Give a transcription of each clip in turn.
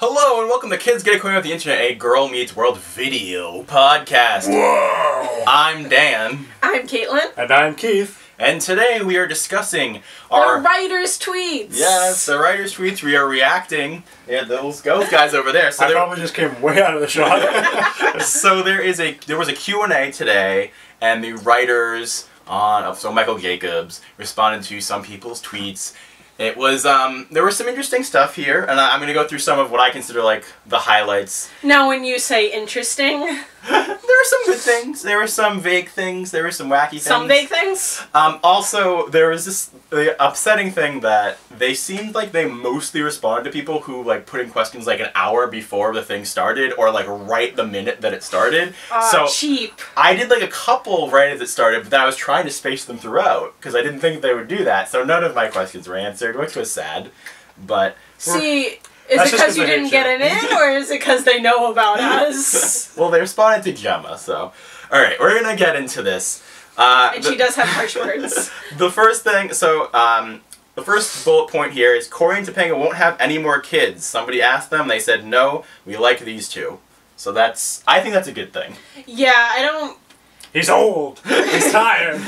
Hello and welcome to Kids Get Acquainted with the Internet, a Girl Meets World video podcast. Whoa! I'm Dan. I'm Caitlin. And I'm Keith. And today we are discussing The our... writer's tweets! Yes, the writer's tweets. We are reacting. Yeah, those guys over there. So I probably just came way out of the shot. So there was a Q&A today, and the writers so Michael Jacobs responded to some people's tweets. It was, there was some interesting stuff here, and I'm going to go through some of what I consider, like, the highlights. Now, when you say interesting... There were some good things, there were some vague things, there were some wacky things. Some vague things? Also, there was this upsetting thing that they seemed like they mostly responded to people who, like, put in questions, like, an hour before the thing started, or, like, right the minute that it started. So cheap. I did, like, a couple right as it started, but then I was trying to space them throughout, because I didn't think they would do that, so none of my questions were answered, which was sad. But... See... Is it because you didn't get it in, or is it because they know about us? Well, they responded to Gemma, so... Alright, we're gonna get into this. And she does have harsh words. The first thing, the first bullet point here is Corey and Topanga won't have any more kids. Somebody asked them, they said, no, we like these two. So I think that's a good thing. Yeah, I don't... He's old. He's tired.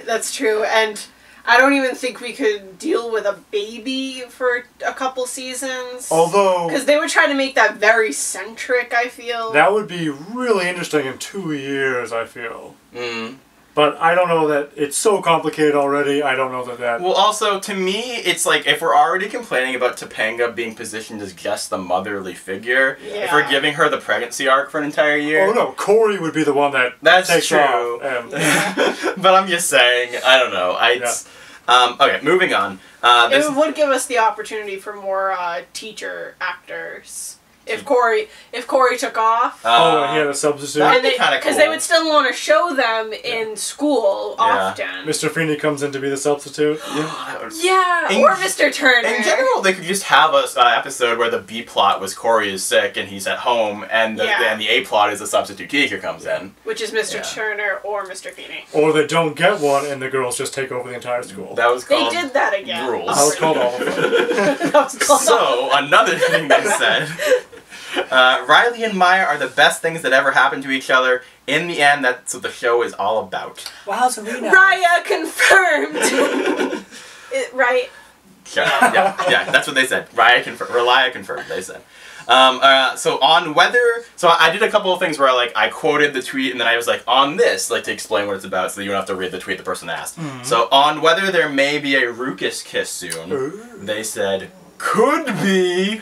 That's true, and... I don't even think we could deal with a baby for a couple seasons. Although... Because they would try to make that very centric, I feel. That would be really interesting in 2 years, I feel. Mm. But I don't know that... It's so complicated already, I don't know that... Well, also, to me, it's like, if we're already complaining about Topanga being positioned as just the motherly figure, yeah. if we're giving her the pregnancy arc for an entire year... Oh no, Corey would be the one that takes true. off. But I'm just saying, I don't know. Okay, moving on. It would give us the opportunity for more teacher actors. If Corey took off. And he had a substitute. That'd be kind of cool. Because they would still want to show them in school often. Mr. Feeney comes in to be the substitute. Yeah, or Mr. Turner. In general, they could just have an episode where the B plot was Corey is sick and he's at home, and the A plot is the substitute teacher comes in. Which is Mr. Turner or Mr. Feeney. Or they don't get one and the girls just take over the entire school. That was called... They did that again. Rules. That was called all of them. That was called So, another thing they said... Riley and Maya are the best things that ever happened to each other. In the end, that's what the show is all about. Wow, Serena. Raya confirmed! Right? Yeah, that's what they said. Raya confirmed, they said. So on whether... So I did a couple of things where I quoted the tweet and then I was like, on this, like to explain what it's about so that you don't have to read the tweet the person asked. Mm-hmm. So on whether there may be a Ruckus kiss soon, they said, could be...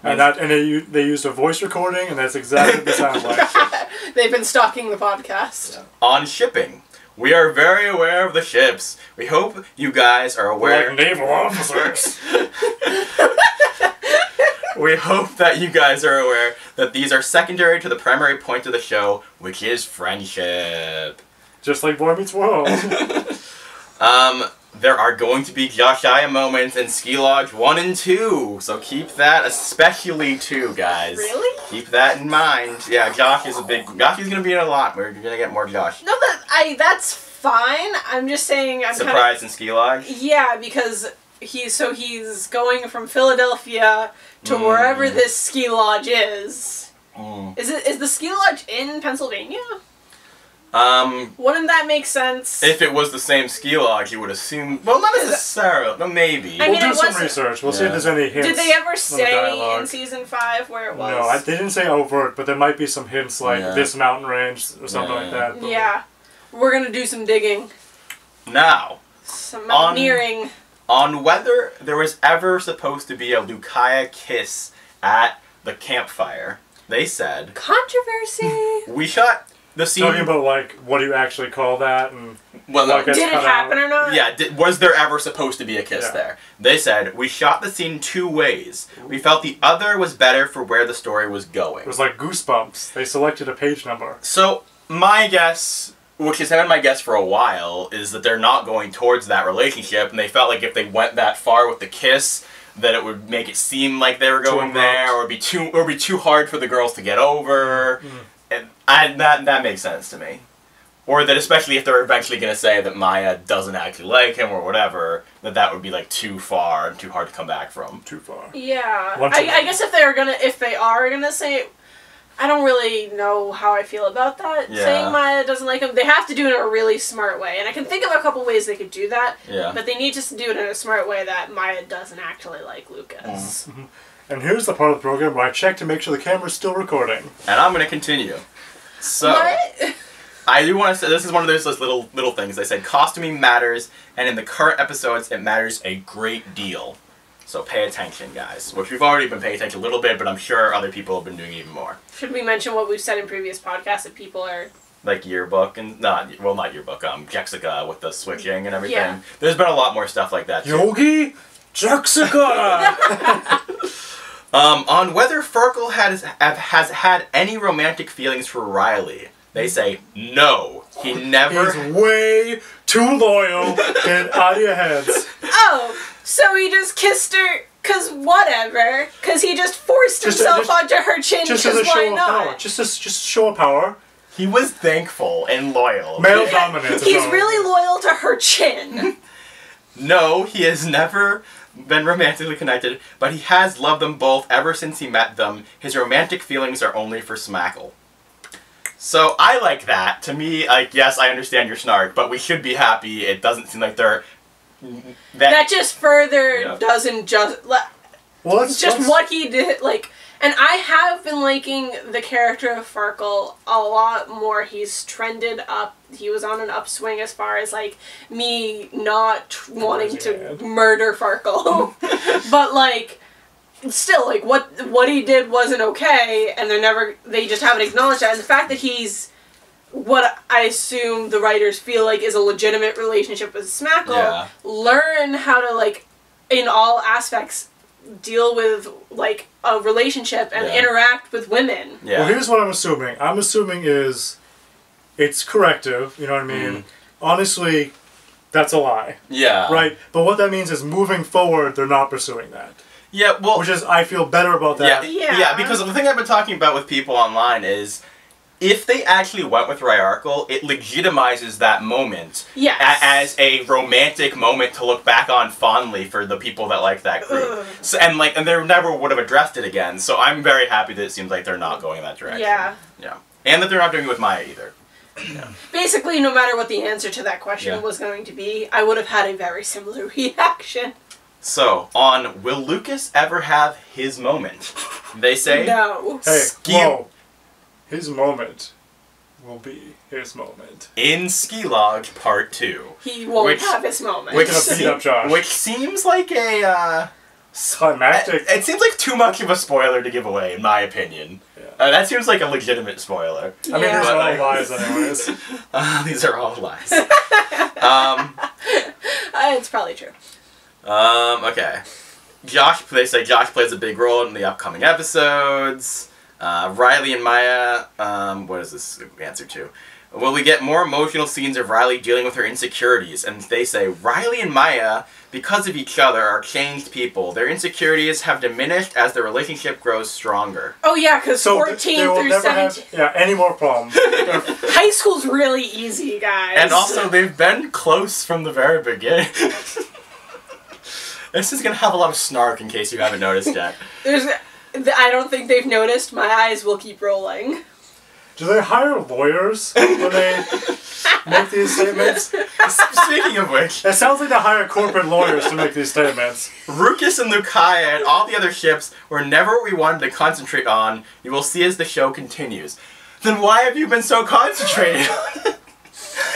And they used a voice recording, and that's exactly what they sound like. They've been stalking the podcast. Yeah. On shipping. We are very aware of the ships. We hope you guys are aware... Like naval officers. We hope that you guys are aware that these are secondary to the primary point of the show, which is friendship. Just like Boy Meets World. There are going to be Joshia moments in Ski Lodge 1 and 2, so keep that, especially 2, guys. Really? Keep that in mind. Yeah, Josh is gonna be in a lot. We're gonna get more Josh. No, that's fine. I'm just saying I'm surprised in Ski Lodge? Yeah, because he's going from Philadelphia to wherever this ski lodge is. Is the ski lodge in Pennsylvania? Wouldn't that make sense? If it was the same ski lodge, you would assume... Well, not necessarily. Well, maybe. I mean, we'll do some research. We'll see if there's any hints. Did they ever say in season 5 where it was? No, they didn't say overt, but there might be some hints like this mountain range or something like that. Yeah. We're gonna do some digging. Now. Some mountaineering. On whether there was ever supposed to be a Lucaya kiss at the campfire, they said... Controversy! We shot... The scene... Talking about, like, what do you actually call that? And well, no. Did it happen or not? Yeah, was there ever supposed to be a kiss there? They said, we shot the scene 2 ways. We felt the other was better for where the story was going. It was like Goosebumps. They selected a page number. So, my guess, which has been my guess for a while, is that they're not going towards that relationship, and they felt like if they went that far with the kiss, that it would make it seem like they were going there, or it'd be too hard for the girls to get over. And that makes sense to me. or that especially if they're eventually going to say that Maya doesn't actually like him or whatever, that would be like too far and too hard to come back from. Too far. Yeah. I guess if they are gonna say it, I don't really know how I feel about that. Yeah. Saying Maya doesn't like him, they have to do it in a really smart way. And I can think of a couple ways they could do that. Yeah. But they need to do it in a smart way that Maya doesn't actually like Lucas. Mm-hmm. And here's the part of the program where I check to make sure the camera's still recording. And I'm going to continue. So, What? I do want to say, this is one of those little things. They said costuming matters, and in the current episodes, it matters a great deal. So pay attention, guys. Which we've already been paying attention a little bit, but I'm sure other people have been doing even more. Should we mention what we've said in previous podcasts that people are... Like yearbook and not yearbook, Jexica with the switching and everything. Yeah. There's been a lot more stuff like that too. Yogi Jexica! On whether Farkle has had any romantic feelings for Riley, they say no. He never. He's way too loyal. Get out of your heads. Oh, so he just kissed her... Cause whatever. Cause he just forced himself onto her chin. Just cause as a why show of not? power. Just show of power. He was thankful and loyal. Male dominance. He's really loyal to her chin. No, he has never been romantically connected, but he has loved them both ever since he met them. His romantic feelings are only for Smackle. So I like that. To me, like, yes, I understand your snark, but we should be happy. It doesn't seem like they're... That just further doesn't just... Well, what he did, like... And I have been liking the character of Farkle a lot more. He's trended up. He was on an upswing as far as, like, me not wanting to murder Farkle. But, like, still, like, what he did wasn't okay, and they just haven't acknowledged that. And the fact that he's what I assume the writers feel like is a legitimate relationship with Smackle, learn how to, like, in all aspects, deal with, like, a relationship and interact with women. Well, here's what I'm assuming. I'm assuming it's corrective, you know what I mean? Honestly, that's a lie. Yeah. Right? But what that means is moving forward, they're not pursuing that. Yeah, well... Which is, I feel better about that. Yeah, because the thing I've been talking about with people online is... If they actually went with Ryarkle, it legitimizes that moment as a romantic moment to look back on fondly for the people that like that group. So, and they never would have addressed it again. So I'm very happy that it seems like they're not going in that direction. Yeah. Yeah. And that they're not doing it with Maya either. Yeah. Basically, no matter what the answer to that question was going to be, I would have had a very similar reaction. So, on will Lucas ever have his moment? They say... No. Hey, whoa. His moment will be his moment. In Ski Log Part 2. He won't have his moment. Which seems like a... climactic. It seems like too much of a spoiler to give away, in my opinion. Yeah. That seems like a legitimate spoiler. I mean, these are all lies anyways. These are all lies. It's probably true. Okay. They say Josh plays a big role in the upcoming episodes. Riley and Maya, what is this answer to? Will we get more emotional scenes of Riley dealing with her insecurities? And they say, Riley and Maya, because of each other, are changed people. Their insecurities have diminished as their relationship grows stronger. Oh yeah, because 14 through 17... any more problems. High school's really easy, guys. And also, they've been close from the very beginning. This is going to have a lot of snark in case you haven't noticed yet. I don't think they've noticed. My eyes will keep rolling. Do they hire lawyers when they make these statements? Speaking of which... It sounds like they hire corporate lawyers to make these statements. Ruckus and Lucaya and all the other ships were never what we wanted to concentrate on. You will see as the show continues. Then why have you been so concentrated on it?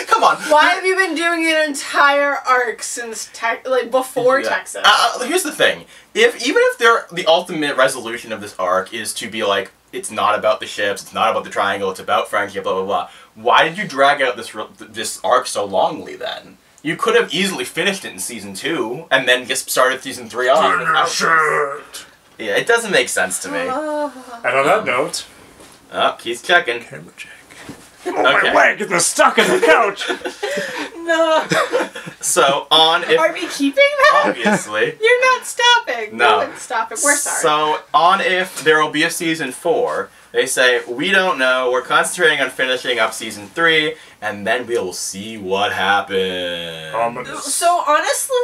Come on. Why have you been doing an entire arc since, before Texas? Here's the thing. Even if the ultimate resolution of this arc is to be like, it's not about the ships, it's not about the triangle, it's about friendship, blah, blah, blah. Why did you drag out this arc so longly then? You could have easily finished it in Season 2, and then just started Season 3 off. Yeah, it doesn't make sense to me. And on that note... Oh, he's checking. Camera check. Oh, my leg is stuck in the couch! No. So on if Are we keeping that? obviously. You're not stopping. No. One's stopping. We're sorry. So on if there will be a season 4, they say we don't know. We're concentrating on finishing up season 3, and then we'll see what happens. So honestly,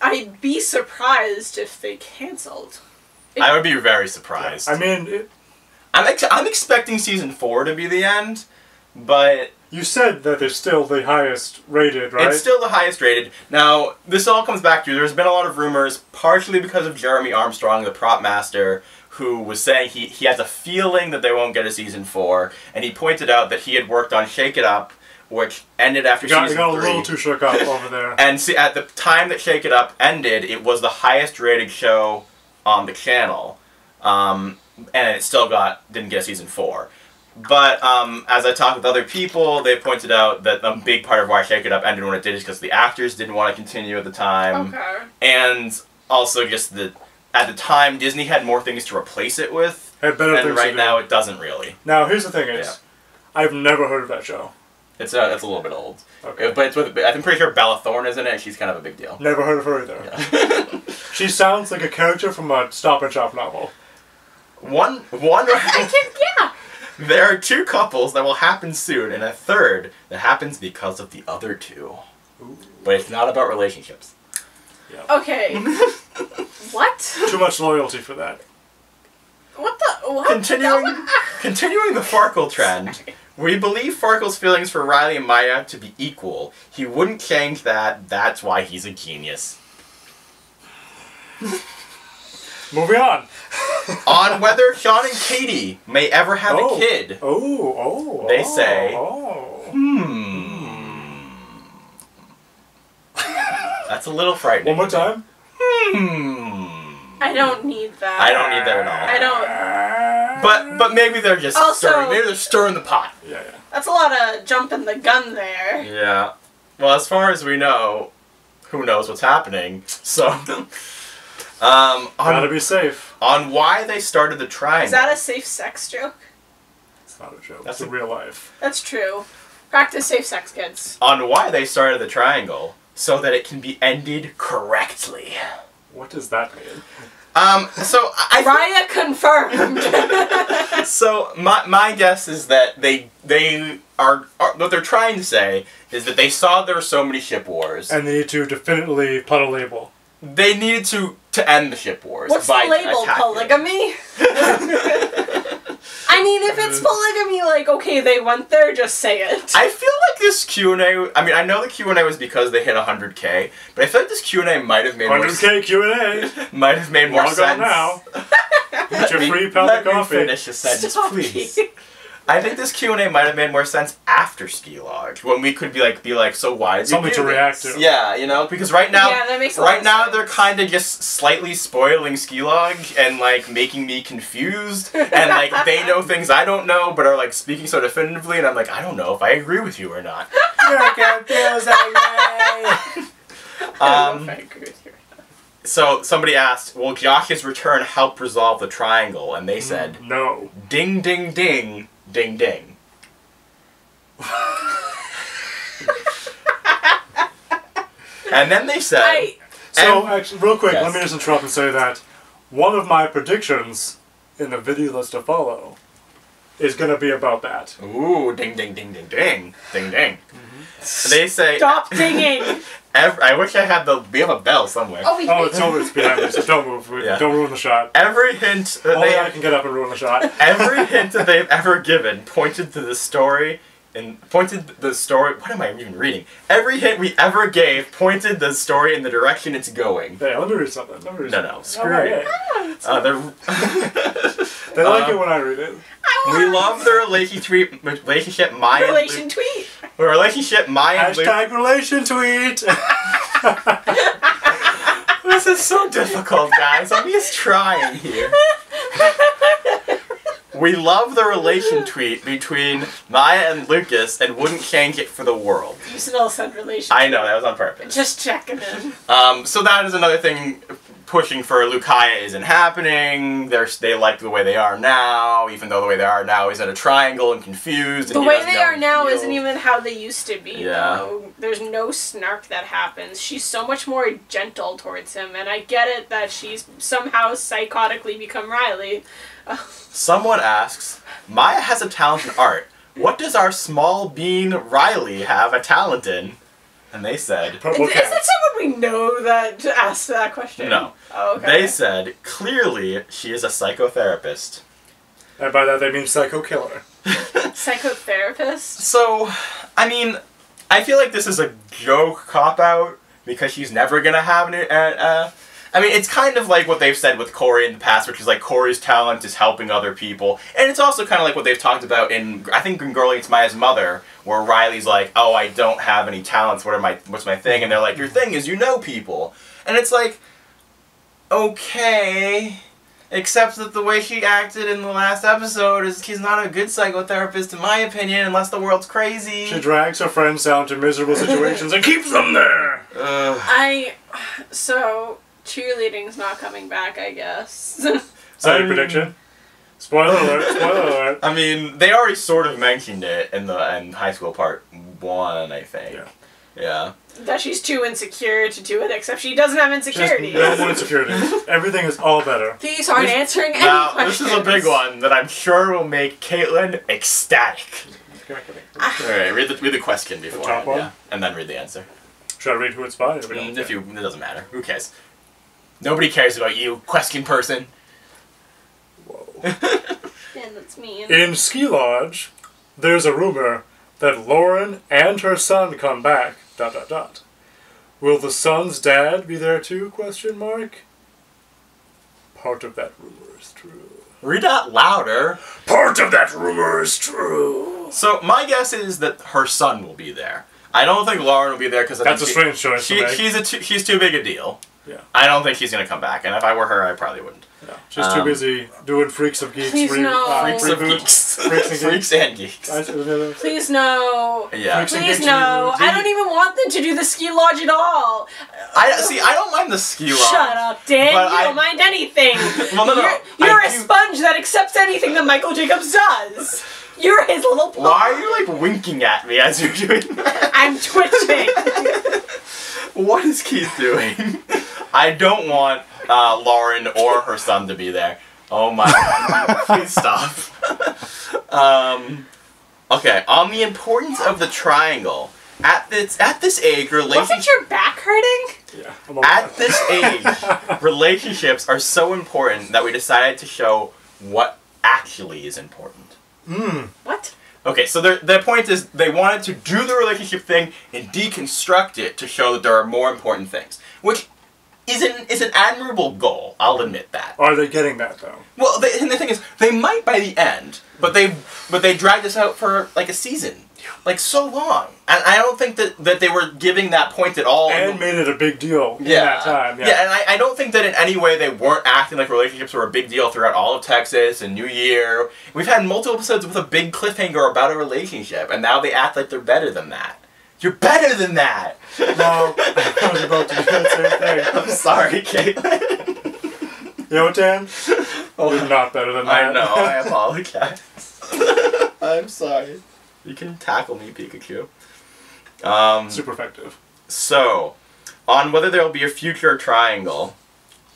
I'd be surprised if they canceled. I would be very surprised. I mean, I'm expecting season 4 to be the end, but you said that it's still the highest rated, right? it's still the highest rated. Now, this all comes back to, there's been a lot of rumors, partially because of Jeremy Armstrong, the prop master, who was saying he has a feeling that they won't get a season 4, and he pointed out that he had worked on Shake It Up, which ended after season 3. You got a little too shook up over there. And see, at the time that Shake It Up ended, it was the highest rated show on the channel, and it still didn't get a season 4. But as I talked with other people, they pointed out that a big part of why Shake It Up ended when it did is because the actors didn't want to continue at the time. Okay. And also just that at the time, Disney had more things to replace it with. Had better and things right to do. now it doesn't really. Now, here's the thing is, Yeah. I've never heard of that show. It's a little bit old. Okay. But it's with, I'm pretty sure Bella Thorne is in it, and she's kind of a big deal. Never heard of her either. Yeah. She sounds like a character from a Stop and Shop novel. One Yeah. There are 2 couples that will happen soon, and a third that happens because of the other 2. Ooh. But it's not about relationships. Yeah. Okay. What? Too much loyalty for that. What the? What? Continuing the Farkle trend, we believe Farkle's feelings for Riley and Maya to be equal. He wouldn't change that. That's why he's a genius. Moving on. On whether Sean and Katie may ever have a kid. They say, That's a little frightening. One more time. I don't need that. I don't need that at all. I don't. But maybe they're just stirring the pot. Yeah. That's a lot of jumping the gun there. Yeah. Well, as far as we know, who knows what's happening. So Gotta be safe. On why they started the triangle. Is that a safe sex joke? It's not a joke. That's It's real life. That's true. Practice safe sex, kids. On why they started the triangle, so that it can be ended correctly. What does that mean? So Raya confirmed. So my guess is that they are what they're trying to say is that they saw there were so many ship wars, And they need to definitively put a label. they needed to end the ship wars. What's the by label? attacking. Polygamy? I mean, if it's polygamy, like, okay, they went there, just say it. I feel like this Q&A, I mean, I know the Q&A was because they hit 100K, but I feel like this Q&A might have made 100K Q&A. might have made more Log sense. on now. Get your free pound Let of coffee. me finish a sentence, Stop please. it. I think this Q&A might have made more sense after Ski Lodge, when we could be like, so why did Something you do to react this? to. Yeah, you know, because right now, Yeah, that makes a lot of sense. they're kind of just slightly spoiling Ski Lodge and like making me confused, and like they know things I don't know, but are like speaking so definitively, and I'm like, I don't know if I agree with you or not. You're confused, I don't know if I agree with you. So somebody asked, will Josh's return help resolve the triangle? And they said, No. ding, ding, ding, ding, ding. And then they said... So, actually, real quick, Yes. let me just interrupt and say that one of my predictions in the video that's to follow is going to be about that. Ooh, ding, ding, ding, ding, ding, ding, ding. They say... Stop dinging! I wish I had we have a bell somewhere. Oh, It's always behind me, so don't move. Yeah. Don't ruin the shot. Every hint that Only I can get up and ruin the shot. every hint that they've ever given pointed to the story, what am I even reading? Every hint we ever gave pointed the story in the direction it's going. Hey, let me read something. No, screw Oh, you. yeah. They like it when I read it. We love the relationship Maya and Relation tweet. The relationship Maya and Luke. Hashtag relation tweet. This is so difficult, guys. I'm just trying here. We love the relation tweet between Maya and Lucas and wouldn't change it for the world. You still said relation. I know, that was on purpose. Just checking in. So that is another thing pushing for Lucaya isn't happening. They like the way they are now, even though the way they are now is at a triangle and confused. The way they are now isn't even how they used to be, though. There's no snark that happens. She's so much more gentle towards him, and I get it that she's somehow psychotically become Riley. Someone asks, Maya has a talent in art. What does our small bean Riley have a talent in? And they said... Is that someone we know that asked that question? No. Oh, okay. They said, clearly, she is a psychotherapist. And by that they mean psycho killer. Psychotherapist? So, I mean, I feel like this is a joke cop-out, because she's never gonna have I mean, it's kind of like what they've said with Corey in the past, which is like Corey's talent is helping other people. And it's also kind of like what they've talked about in, I think, in Girl Against Maya's Mother, where Riley's like, oh, I don't have any talents, what's my thing? And they're like, your thing is you know people. And it's like, okay, except that the way she acted in the last episode is she's not a good psychotherapist, in my opinion, unless the world's crazy. She drags her friends down to miserable situations and keeps them there! So... cheerleading's not coming back, I guess. Is that your prediction? Spoiler alert, spoiler alert. I mean, they already sort of mentioned it in High School Part 1, I think. Yeah. That she's too insecure to do it, except she doesn't have insecurities. No more insecurities. Everything is all better. These aren't answering any questions. This is a big one that I'm sure will make Caitlin ecstatic. Alright, read the question before. The top one? Yeah, and then read the answer. Should I read who it's by? It doesn't matter. Who cares? Nobody cares about you, question person. Whoa. Yeah, that's mean. In Ski Lodge, there's a rumor that Lauren and her son come back, ... Will the son's dad be there too, question mark? Part of that rumor is true. Read that louder. Part of that rumor is true. So, my guess is that her son will be there. I don't think Lauren will be there because that's a strange choice to make. She's too big a deal. Yeah. I don't think she's going to come back, and if I were her, I probably wouldn't. Yeah. She's too busy doing Freaks of Geeks. Please no. Freaks of Geeks. Freaks and Geeks. Please no. Yeah. Please no. I don't even want them to do the ski lodge at all. I don't mind the ski lodge. Shut up, Dan. You don't mind anything. Well, no. You're a sponge that accepts anything that Michael Jacobs does. You're his little paw. Why are you, like, winking at me as you're doing that? I'm twitching. What is Keith doing? I don't want Lauren or her son to be there. Oh my god. Please stop. Okay, on the importance of the triangle. At this age, Wasn't your back hurting? Yeah. At this age, relationships are so important that we decided to show what actually is important. What? Okay, so their point is they wanted to do the relationship thing and deconstruct it to show that there are more important things, which is an admirable goal. I'll admit that. Are they getting that though? Well, and the thing is, they might by the end, but they dragged this out for like a season, like so long, and I don't think that they were giving that point at all. And made it a big deal in that time. Yeah, and I don't think that in any way they weren't acting like relationships were a big deal throughout all of Texas and New Year. We've had multiple episodes with a big cliffhanger about a relationship, and now they act like they're better than that. You're better than that! No, I was about to do that same thing. I'm sorry, Caitlin. You know what, Dan? You're not better than that. I know, I apologize. I'm sorry. You can tackle me, Pikachu. Super effective. So, on whether there will be a future triangle,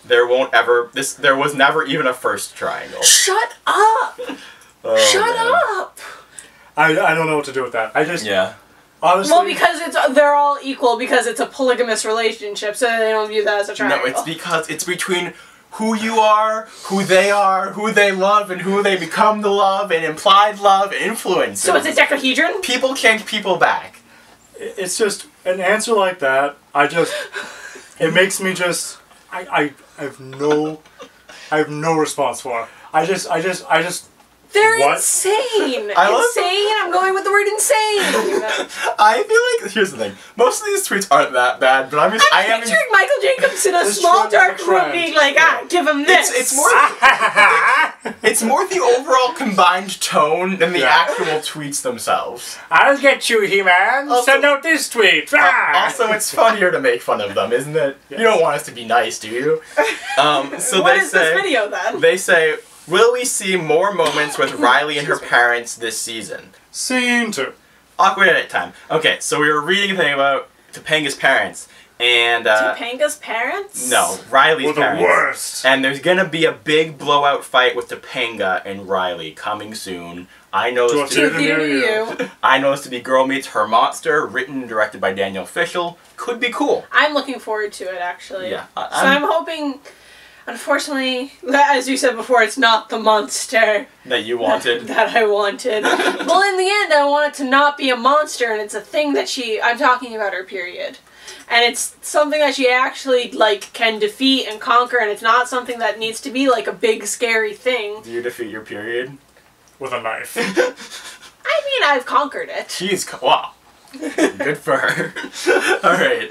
there was never even a first triangle. Shut up! Shut up! I don't know what to do with that. Yeah. Honestly, well, because they're all equal because it's a polygamous relationship, so they don't view that as a triangle. No, it's because it's between who you are, who they love, and who they become to love, and implied love, and influence. So it's a decahedron? People can't people back. It's just an answer like that. It makes me just. I have no response for it. I just. They're what? insane! I'm going with the word insane! I feel like, here's the thing, most of these tweets aren't that bad, but I'm picturing Michael Jacobs in a small dark room being like, give him this! It's more It's more the overall combined tone than the actual tweets themselves. I'll get you, He-Man. Send out this tweet. Also, it's funnier to make fun of them, isn't it? Yes. You don't want us to be nice, do you? So what is this video then? They say, will we see more moments with Riley and her parents this season? Scene 2. Awkward edit time. Okay, so we were reading a thing about Topanga's parents. And Topanga's parents? No, Riley's parents. The worst. And there's gonna be a big blowout fight with Topanga and Riley coming soon. I know this to you. I know this to be Girl Meets Her Monster, written and directed by Daniel Fishel. Could be cool. I'm looking forward to it, actually. Yeah. So I'm hoping. Unfortunately, as you said before, it's not the monster that you wanted. That I wanted. Well, in the end, I want it to not be a monster, and it's a thing that I'm talking about her period. And it's something that she actually, like, can defeat and conquer, and it's not something that needs to be, like, a big, scary thing. Do you defeat your period? With a knife. I mean, I've conquered it. Wow. Good for her. Alright.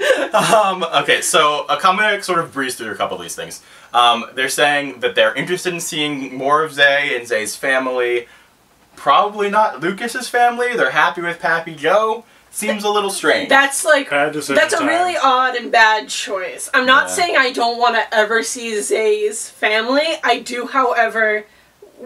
Okay, so I'm going to sort of breeze through a couple of these things. They're saying that they're interested in seeing more of Zay and Zay's family. Probably not Lucas's family. They're happy with Pappy Joe. Seems a little strange. That's like, that's a really odd and bad choice. I'm not saying I don't want to ever see Zay's family. I do, however,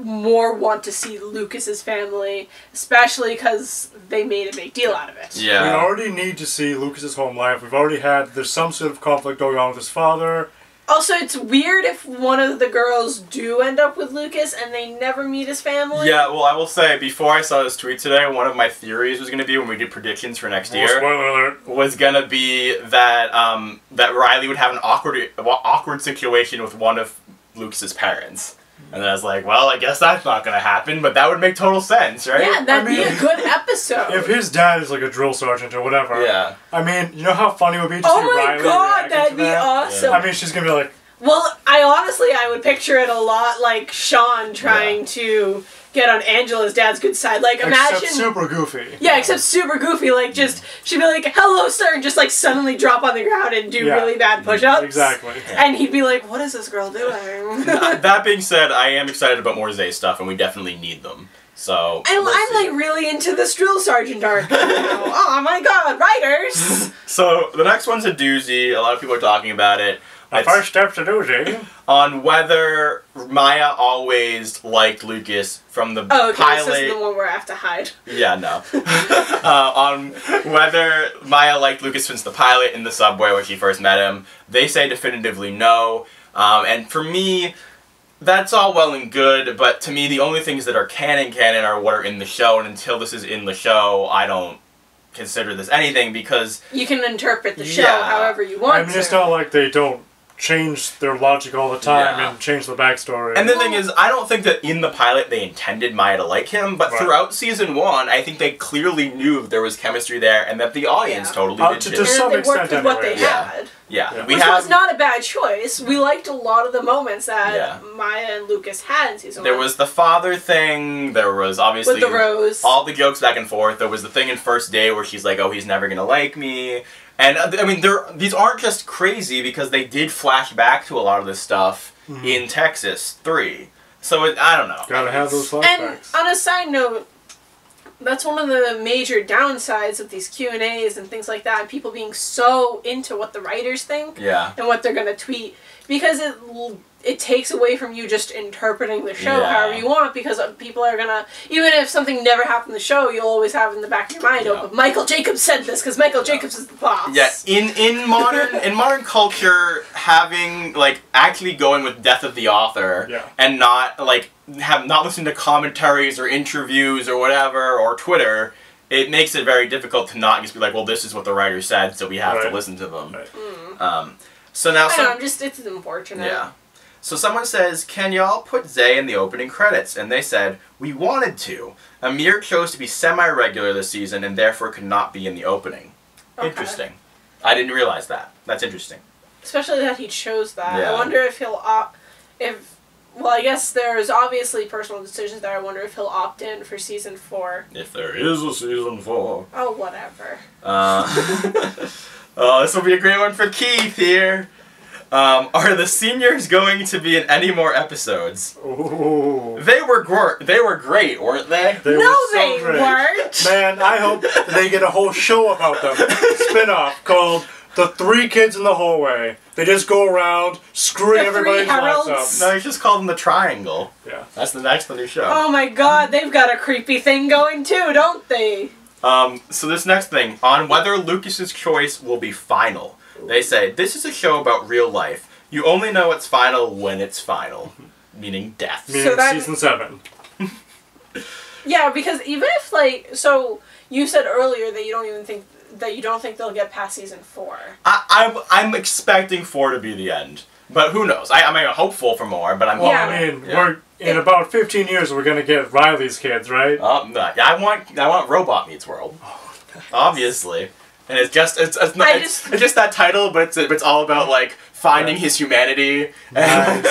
more want to see Lucas's family, especially because they made a big deal out of it. Yeah. We already need to see Lucas's home life. We've already there's some sort of conflict going on with his father. Also, it's weird if one of the girls do end up with Lucas and they never meet his family. Yeah, well, I will say, before I saw this tweet today, one of my theories was going to be, when we did predictions for next year, spoiler alert, was going to be that that Riley would have an awkward situation with one of Lucas's parents. And then I was like, well, I guess that's not going to happen, but that would make total sense, right? Yeah, that'd be a good episode. If his dad is like a drill sergeant or whatever. Yeah. I mean, you know how funny it would be to see Riley Oh my god, that'd to be that? awesome. Yeah. I mean, she's going to be like... Well, I would picture it a lot like Sean trying to get on Angela's dad's good side. Like, imagine... Except super goofy. Yeah, except super goofy. Like, just, she'd be like, hello, sir, and just, like, suddenly drop on the ground and do really bad push-ups. Exactly. And he'd be like, what is this girl doing? That being said, I am excited about more Zay stuff, and we definitely need them. So, I'm like, really into this drill sergeant arc now. Oh, my God, writers! So, the next one's a doozy. A lot of people are talking about it. The first step to doozy. On whether Maya always liked Lucas from the pilot. This is the one where I have to hide. Yeah, no. On whether Maya liked Lucas since the pilot in the subway where she first met him. They say definitively no. And for me, that's all well and good, but to me the only things that are canon are what are in the show, and until this is in the show, I don't consider this anything, because... You can interpret the show however you want to. I mean, it's not like they don't change their logic all the time and change the backstory. And the thing is, I don't think that in the pilot they intended Maya to like him, but throughout season 1, I think they clearly knew that there was chemistry there, and that the audience totally did too. To some extent, with what they had. Yeah. Which was not a bad choice. We liked a lot of the moments that Maya and Lucas had in season 1. There was the father thing, there was obviously... With the rose. All the jokes back and forth. There was the thing in First Day where she's like, oh, he's never gonna like me. And, I mean, these aren't just crazy, because they did flash back to a lot of this stuff in Texas 3. So, I don't know. Gotta have those flashbacks. And, on a side note, that's one of the major downsides of these Q&As and things like that, and people being so into what the writers think and what they're going to tweet, because it takes away from you just interpreting the show however you want, because people are going to, even if something never happened in the show, you'll always have in the back of your mind, oh, but Michael Jacobs said this, because Michael Jacobs is the boss. Yeah, in modern culture, having, like, actually going with death of the author and not, like, not listening to commentaries or interviews or whatever, or Twitter, it makes it very difficult to not just be like, well, this is what the writer said, so we have to listen to them. So now... it's unfortunate. Yeah. So someone says, can y'all put Zay in the opening credits? And they said, we wanted to. Amir chose to be semi-regular this season and therefore could not be in the opening. Okay. Interesting. I didn't realize that. That's interesting. Especially that he chose that. Yeah. I wonder if he'll well, I guess there's obviously personal decisions there. I wonder if he'll opt in for season 4. If there is a season 4. Oh, whatever. This will be a great one for Keith here. Are the seniors going to be in any more episodes? Ooh. They were great, weren't they? They No, were so they great. weren't. Man, I hope they get a whole show about them. Spin-off called The Three Kids in the Hallway. They just go around screwing The everybody's Three lives Heralds? up. No, you just called them the Triangle. Yeah. That's the new show. Oh my god, they've got a creepy thing going too, don't they? So this next thing, on whether Lucas's choice will be final. They say, this is a show about real life. You only know it's final when it's final. Meaning death. Meaning So that- season 7. Yeah, because even if like, so you said earlier that you don't think they'll get past season 4. I'm expecting 4 to be the end. But who knows? I'm hopeful for more, but I'm Well, Yeah. I mean, we're in about 15 years we're gonna get Riley's kids, right? No, I want Robot Meets World. Obviously. And it's just that title, but it's all about like finding his humanity. Nice.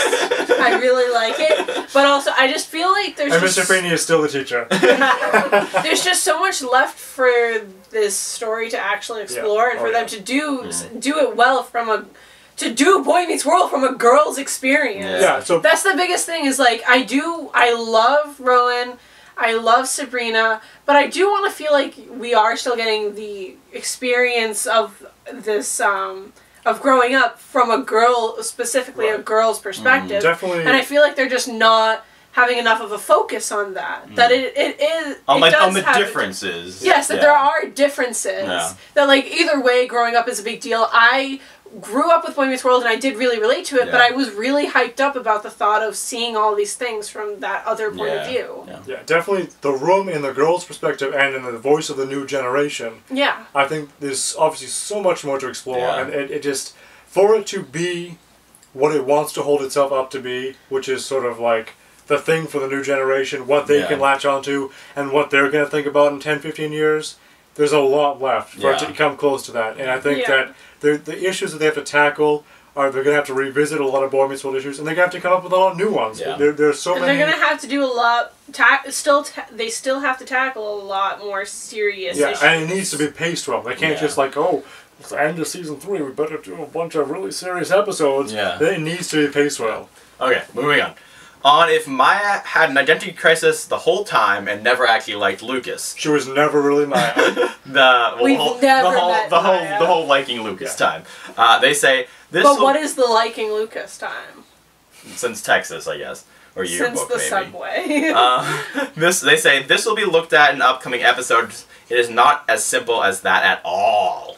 I really like it, but also I just feel like there's And just, Mr. Feeney is still the teacher. there's just so much left for this story to actually explore, and for them to do it well to do Boy Meets World from a girl's experience. Yeah, so That's the biggest thing. Is like I love Rowan, I love Sabrina, but I do want to feel like we are still getting the experience of this of growing up from a girl, specifically a girl's perspective. definitely. And I feel like they're just not having enough of a focus on that. That it is on the have differences. Yes, that there are differences. Yeah. That like either way, growing up is a big deal. I grew up with Boy Meets World and I did really relate to it, but I was really hyped up about the thought of seeing all these things from that other point of view. Yeah, definitely the room in the girl's perspective and in the voice of the new generation. Yeah. I think there's obviously so much more to explore, Yeah. and it just, for it to be what it wants to hold itself up to be, which is sort of like the thing for the new generation, what they can latch onto, and what they're going to think about in 10, 15 years, there's a lot left for it to come close to that. And I think that the issues that they have to tackle are they're going to have to revisit a lot of Boy Meets World issues, and they're going to have to come up with a lot of new ones. Yeah. There's so And many... they're going to have to do a lot, they still have to tackle a lot more serious issues. And it needs to be paced well. They can't just like, oh, it's the end of season 3, we better do a bunch of really serious episodes. Yeah. It needs to be paced well. Okay, moving on. On if Maya had an identity crisis the whole time and never actually liked Lucas. She was never really Maya. the whole liking Lucas time. They say this. But what is the liking Lucas time? Since Texas, I guess, or yearbook Since the maybe. subway. They say this will be looked at in upcoming episodes. It is not as simple as that at all.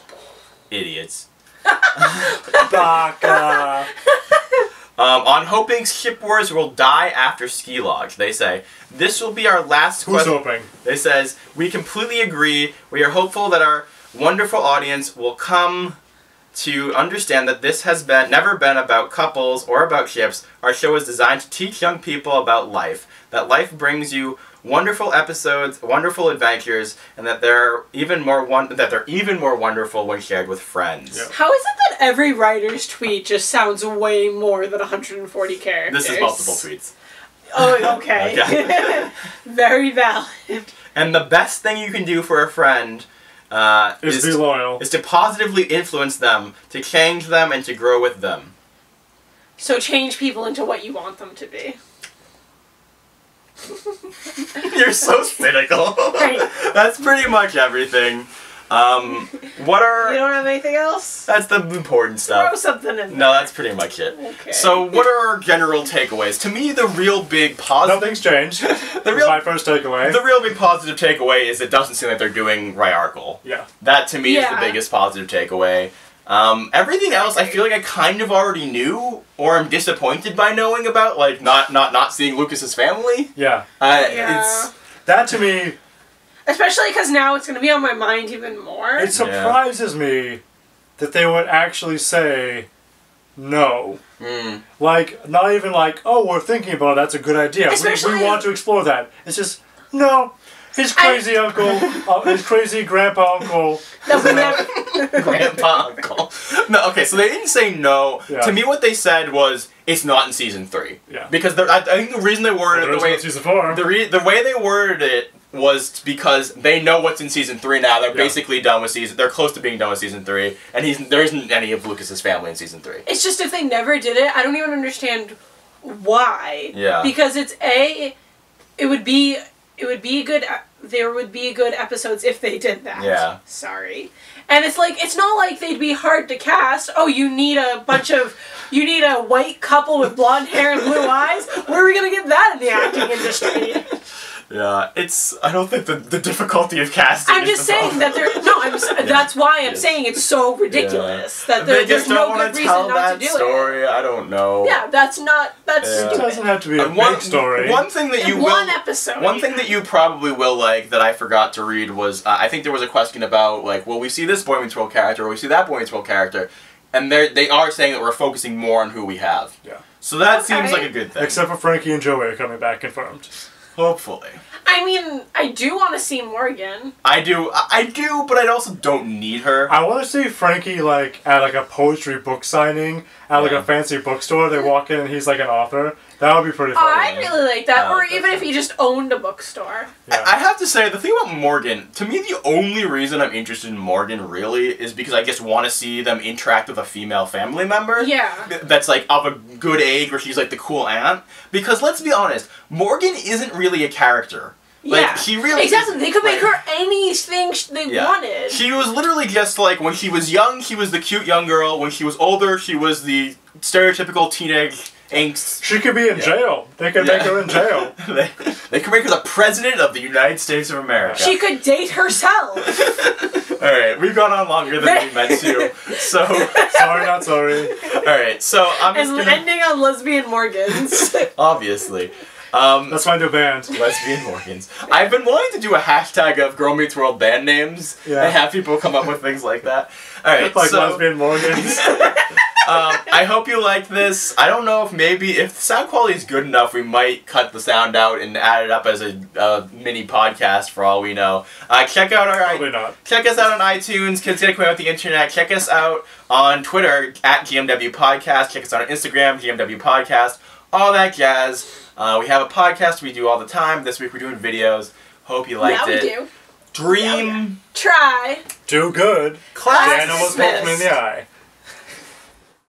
Idiots. Baka. On hoping ship wars will die after Ski Lodge, they say, this will be our last Who's hoping? They says, we completely agree. We are hopeful that our wonderful audience will come to understand that this has never been about couples or about ships. Our show is designed to teach young people about life. That life brings you wonderful episodes, wonderful adventures, and that they're even more wonderful when shared with friends. Yep. How is it that every writer's tweet just sounds way more than 140 characters? This is multiple tweets. Oh, okay. Very valid. And the best thing you can do for a friend Is be loyal. is to positively influence them, to change them, and to grow with them. So change people into what you want them to be. You're so cynical. Right. That's pretty much everything. What are... You don't have anything else? That's the important stuff. Throw something in there. No, that's pretty much it. Okay. So, what are our general takeaways? To me, the real big positive... Nothing's changed. real- my first takeaway. The real big positive takeaway is it doesn't seem like they're doing Ryarkle. Yeah. That, to me, is the Yeah. biggest positive takeaway. Everything else, I feel like I kind of already knew, or I'm disappointed by knowing about, like, not seeing Lucas's family. Yeah. It's... That to me, Especially because now it's going to be on my mind even more. it surprises me that they would actually say no. Mm. Like, not even like, oh, we're thinking about it, that's a good idea. Especially- We want to explore that. It's just, no. His crazy uncle, his crazy grandpa uncle. That we never... Grandpa uncle. No, okay, so they didn't say no. Yeah. To me, what they said was it's not in season 3. Yeah. Because I think the reason they worded it the way season 4. the way they worded it was because they know what's in season 3 now. They're basically done with season. They're close to being done with season 3, and there isn't any of Lucas's family in season 3. It's just if they never did it, I don't even understand why. Yeah. Because it would be good. There would be good episodes if they did that. Yeah. Sorry. And it's like, it's not like they'd be hard to cast. Oh, you need a white couple with blonde hair and blue eyes? Where are we going to get that in the acting industry? Yeah, I don't think the difficulty of casting I'm just saying that that's why I'm saying it's so ridiculous. That there's no good reason not to do story. I don't know. Yeah, that's stupid. It doesn't have to be a big story. One thing that One thing that you probably will like that I forgot to read was, I think there was a question about, like, well, we see this Boy Meets World character, or we see that Boy Meets World character, and they are saying that we're focusing more on who we have. Yeah. So that seems like a good thing. Except for Frankie and Joey are coming back confirmed. Hopefully. I mean, I do want to see Morgan. I do, but I also don't need her. I want to see Frankie, like, at, like, a poetry book signing at, like, a fancy bookstore. They walk in and he's, like, an author. That would be pretty funny. I'd really like that. Or even if he just owned a bookstore. Yeah. I have to say, the thing about Morgan, to me, the only reason I'm interested in Morgan, really, is because I just want to see them interact with a female family member. Yeah. That's, like, of a good age, where she's, like, the cool aunt. Because, let's be honest, Morgan isn't really a character. Like, yeah. she really exactly. They could make her anything they wanted. She was literally just, like, when she was young, she was the cute young girl. When she was older, she was the stereotypical teenage angst. She could be in jail. They could make her in jail. they could make her the president of the United States of America. She could date herself. Alright, we've gone on longer than we meant to. So sorry, not sorry. Alright, so I'm just gonna... ending on lesbian Morgans. Obviously. That's my new band. Lesbian Morgans. I've been wanting to do a hashtag of Girl Meets World band names and have people come up with things like that. Alright, like Lesbian Morgans. I hope you like this. I don't know if if the sound quality is good enough, we might cut the sound out and add it up as a mini podcast for all we know. Check out check us out on iTunes, Kids Get Acquainted with the Internet. Check us out on Twitter at GMW Podcast. Check us out on Instagram, GMW Podcast. All that jazz. We have a podcast we do all the time. This week we're doing videos. Hope you liked it. Yeah, we do. Dream. Try. Do good. Class. Dan almost poked me in the eye.